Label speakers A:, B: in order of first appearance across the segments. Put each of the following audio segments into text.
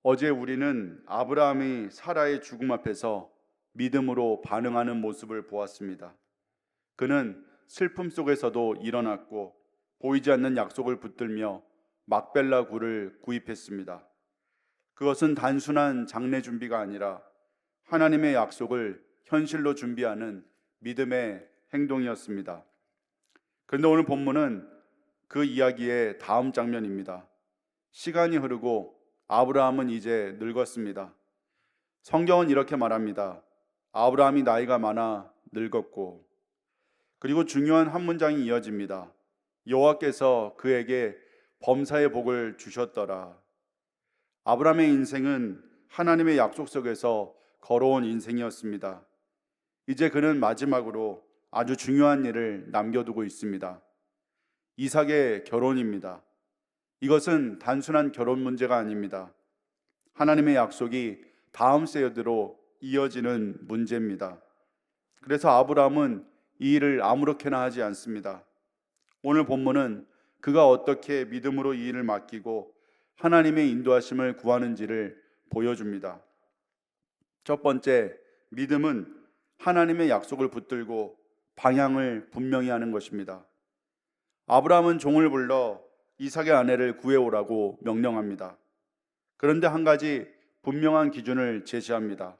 A: 어제 우리는 아브라함이 사라의 죽음 앞에서 믿음으로 반응하는 모습을 보았습니다. 그는 슬픔 속에서도 일어났고 보이지 않는 약속을 붙들며 막벨라 굴을 구입했습니다. 그것은 단순한 장례 준비가 아니라 하나님의 약속을 현실로 준비하는 믿음의 행동이었습니다. 그런데 오늘 본문은 그 이야기의 다음 장면입니다. 시간이 흐르고 아브라함은 이제 늙었습니다. 성경은 이렇게 말합니다. 아브라함이 나이가 많아 늙었고, 그리고 중요한 한 문장이 이어집니다. 여호와께서 그에게 범사의 복을 주셨더라. 아브라함의 인생은 하나님의 약속 속에서 걸어온 인생이었습니다. 이제 그는 마지막으로 아주 중요한 일을 남겨두고 있습니다. 이삭의 결혼입니다. 이것은 단순한 결혼 문제가 아닙니다. 하나님의 약속이 다음 세대로 이어지는 문제입니다. 그래서 아브라함은 이 일을 아무렇게나 하지 않습니다. 오늘 본문은 그가 어떻게 믿음으로 이 일을 맡기고 하나님의 인도하심을 구하는지를 보여줍니다. 첫 번째, 믿음은 하나님의 약속을 붙들고 방향을 분명히 하는 것입니다. 아브라함은 종을 불러 이삭의 아내를 구해오라고 명령합니다. 그런데 한 가지 분명한 기준을 제시합니다.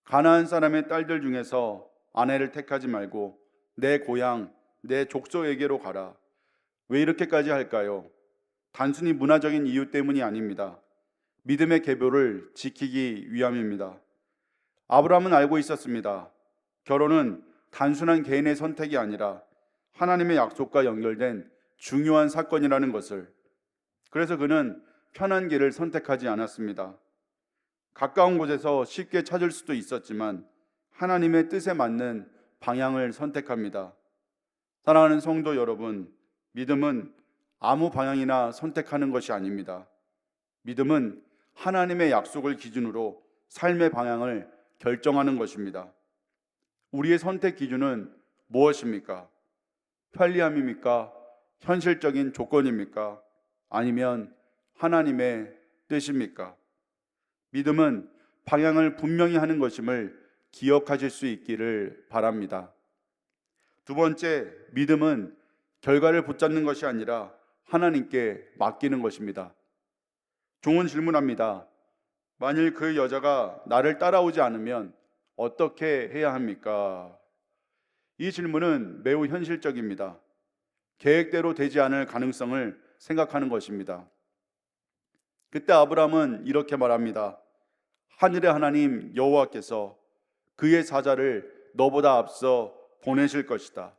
A: 가나안 사람의 딸들 중에서 아내를 택하지 말고 내 고향, 내 족속에게로 가라. 왜 이렇게까지 할까요? 단순히 문화적인 이유 때문이 아닙니다. 믿음의 계보를 지키기 위함입니다. 아브라함은 알고 있었습니다. 결혼은 단순한 개인의 선택이 아니라 하나님의 약속과 연결된 중요한 사건이라는 것을. 그래서 그는 편한 길을 선택하지 않았습니다. 가까운 곳에서 쉽게 찾을 수도 있었지만 하나님의 뜻에 맞는 방향을 선택합니다. 사랑하는 성도 여러분, 믿음은 아무 방향이나 선택하는 것이 아닙니다. 믿음은 하나님의 약속을 기준으로 삶의 방향을 결정하는 것입니다. 우리의 선택 기준은 무엇입니까? 편리함입니까? 현실적인 조건입니까? 아니면 하나님의 뜻입니까? 믿음은 방향을 분명히 하는 것임을 기억하실 수 있기를 바랍니다. 두 번째, 믿음은 결과를 붙잡는 것이 아니라 하나님께 맡기는 것입니다. 종은 질문합니다. 만일 그 여자가 나를 따라오지 않으면 어떻게 해야 합니까? 이 질문은 매우 현실적입니다. 계획대로 되지 않을 가능성을 생각하는 것입니다. 그때 아브라함은 이렇게 말합니다. 하늘의 하나님 여호와께서 그의 사자를 너보다 앞서 보내실 것이다.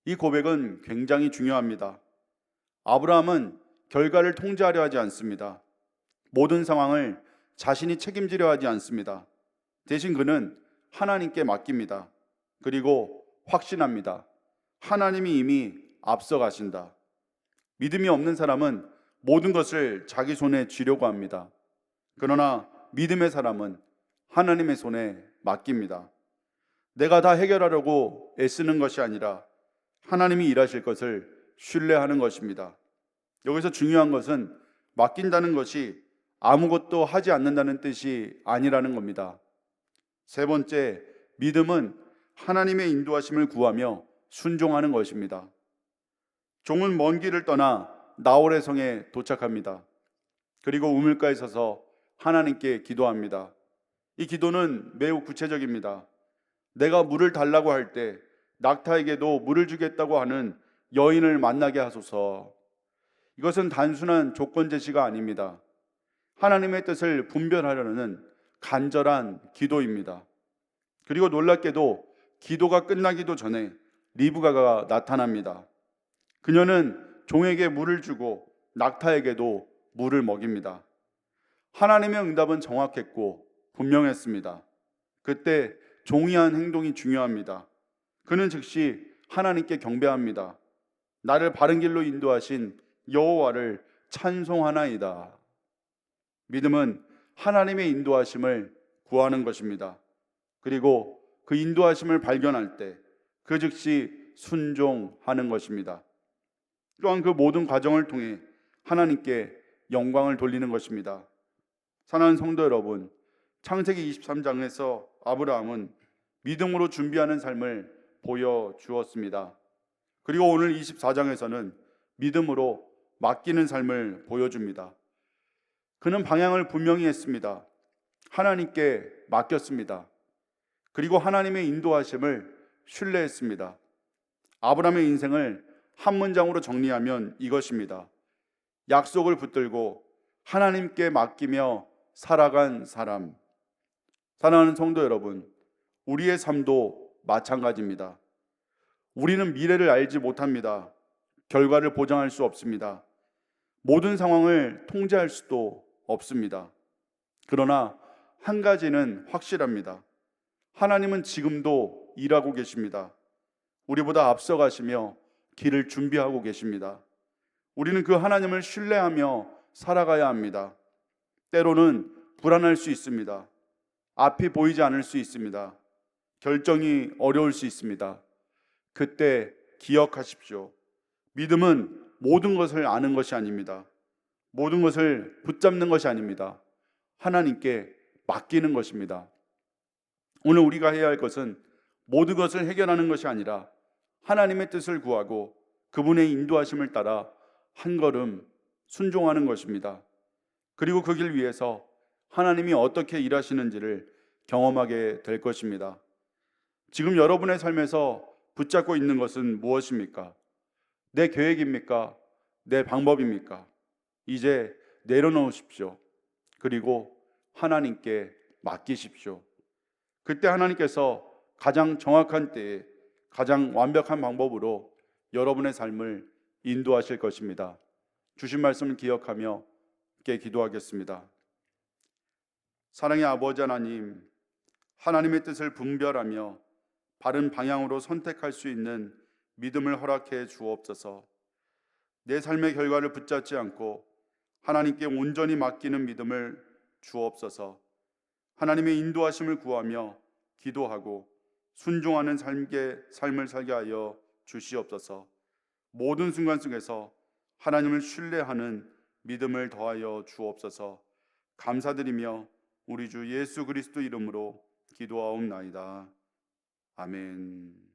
A: 이 고백은 굉장히 중요합니다. 아브라함은 결과를 통제하려 하지 않습니다. 모든 상황을 자신이 책임지려 하지 않습니다. 대신 그는 하나님께 맡깁니다. 그리고 확신합니다. 하나님이 이미 앞서 가신다. 믿음이 없는 사람은 모든 것을 자기 손에 쥐려고 합니다. 그러나 믿음의 사람은 하나님의 손에 맡깁니다. 내가 다 해결하려고 애쓰는 것이 아니라 하나님이 일하실 것을 신뢰하는 것입니다. 여기서 중요한 것은 맡긴다는 것이 아무것도 하지 않는다는 뜻이 아니라는 겁니다. 세 번째, 믿음은 하나님의 인도하심을 구하며 순종하는 것입니다. 종은 먼 길을 떠나 나홀의 성에 도착합니다. 그리고 우물가에 서서 하나님께 기도합니다. 이 기도는 매우 구체적입니다. 내가 물을 달라고 할 때 낙타에게도 물을 주겠다고 하는 여인을 만나게 하소서. 이것은 단순한 조건 제시가 아닙니다. 하나님의 뜻을 분별하려는 간절한 기도입니다. 그리고 놀랍게도 기도가 끝나기도 전에 리브가가 나타납니다. 그녀는 종에게 물을 주고 낙타에게도 물을 먹입니다. 하나님의 응답은 정확했고 분명했습니다. 그때 종이 한 행동이 중요합니다. 그는 즉시 하나님께 경배합니다. 나를 바른 길로 인도하신 여호와를 찬송하나이다. 믿음은 하나님의 인도하심을 구하는 것입니다. 그리고 그 인도하심을 발견할 때 그 즉시 순종하는 것입니다. 또한 그 모든 과정을 통해 하나님께 영광을 돌리는 것입니다. 사랑하는 성도 여러분, 창세기 23장에서 아브라함은 믿음으로 준비하는 삶을 보여주었습니다. 그리고 오늘 24장에서는 믿음으로 맡기는 삶을 보여줍니다. 그는 방향을 분명히 했습니다. 하나님께 맡겼습니다. 그리고 하나님의 인도하심을 신뢰했습니다. 아브라함의 인생을 한 문장으로 정리하면 이것입니다. 약속을 붙들고 하나님께 맡기며 살아간 사람. 사랑하는 성도 여러분, 우리의 삶도 마찬가지입니다. 우리는 미래를 알지 못합니다. 결과를 보장할 수 없습니다. 모든 상황을 통제할 수도 없습니다. 그러나 한 가지는 확실합니다. 하나님은 지금도 일하고 계십니다. 우리보다 앞서가시며 길을 준비하고 계십니다. 우리는 그 하나님을 신뢰하며 살아가야 합니다. 때로는 불안할 수 있습니다. 앞이 보이지 않을 수 있습니다. 결정이 어려울 수 있습니다. 그때 기억하십시오. 믿음은 모든 것을 아는 것이 아닙니다. 모든 것을 붙잡는 것이 아닙니다. 하나님께 맡기는 것입니다. 오늘 우리가 해야 할 것은 모든 것을 해결하는 것이 아니라 하나님의 뜻을 구하고 그분의 인도하심을 따라 한 걸음 순종하는 것입니다. 그리고 그 길 위에서 하나님이 어떻게 일하시는지를 경험하게 될 것입니다. 지금 여러분의 삶에서 붙잡고 있는 것은 무엇입니까? 내 계획입니까? 내 방법입니까? 이제 내려놓으십시오. 그리고 하나님께 맡기십시오. 그때 하나님께서 가장 정확한 때에 가장 완벽한 방법으로 여러분의 삶을 인도하실 것입니다. 주신 말씀을 기억하며 함께 기도하겠습니다. 사랑의 아버지 하나님, 하나님의 뜻을 분별하며 바른 방향으로 선택할 수 있는 믿음을 허락해 주옵소서. 내 삶의 결과를 붙잡지 않고 하나님께 온전히 맡기는 믿음을 주옵소서. 하나님의 인도하심을 구하며 기도하고 순종하는 삶을 살게 하여 주시옵소서. 모든 순간 속에서 하나님을 신뢰하는 믿음을 더하여 주옵소서. 감사드리며 우리 주 예수 그리스도 이름으로 기도하옵나이다. 아멘.